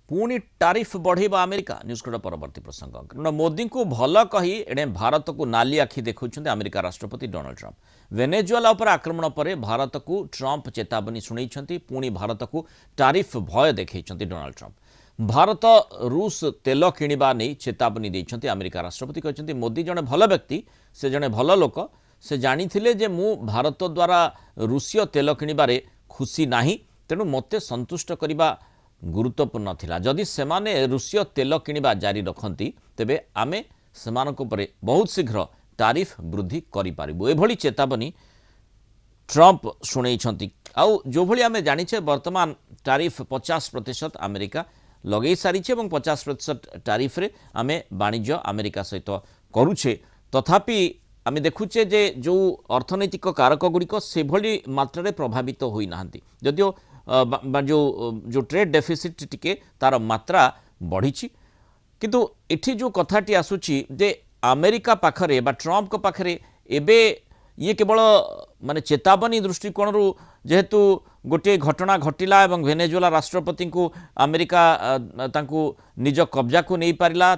पुणी टारिफ बढ़ेगा America news code परवर्ती प्रसंग कारण मोदी को भल कही एणे भारत को नाली आखि देखुंत अमेरिका राष्ट्रपति डोनाल्ड ट्रंप वेनेजुएला पर आक्रमण पर भारत को ट्रंप चेतावनी शुणाई पुणी भारत को टारिफ भय देखते डोनाल्ड ट्रंप भारत रूस तेल किणवा नहीं चेतावनी देते अमेरिका राष्ट्रपति कहते मोदी जड़े भल व्यक्ति से जड़े भल लोक से जानी जे मु भारत द्वारा रूसीय तेल किणबारे खुशी नाही तेणु मते संतुष्ट करने गुरुत्वपूर्ण थिला जदि सेमाने रूसीय तेल किणवा जारी रखती तेबे आमे सेमानक उपरे बहुत शीघ्र टारिफ वृद्धि करि पारिबु एभली चेतावनी ट्रंप शुणाई आउ जो भली आमे जानिछे वर्तमान टारिफ 50% अमेरिका लगे सारी 50% टारिफ रे आमे वाणिज्य अमेरिका सहित करुछे तथापि आमे देखुचे जे जो अर्थनैतिक कारक गुड़िक से भली मात्रा प्रभावित होई नाहंती जदियो जो ट्रेड डेफिसिट टिके तार मात्रा बढ़ी किंतु एठी जो कथाटी आसुची जे अमेरिका पाखरे बा ट्रंप पाखरे एबे ये केवल माने चेतावनी दृष्टिकोण जेहेतु गोटे घटना घटिला एवं वेनेजुएला राष्ट्रपति को अमेरिका तांकु निज कब्जा को नहीं पारिला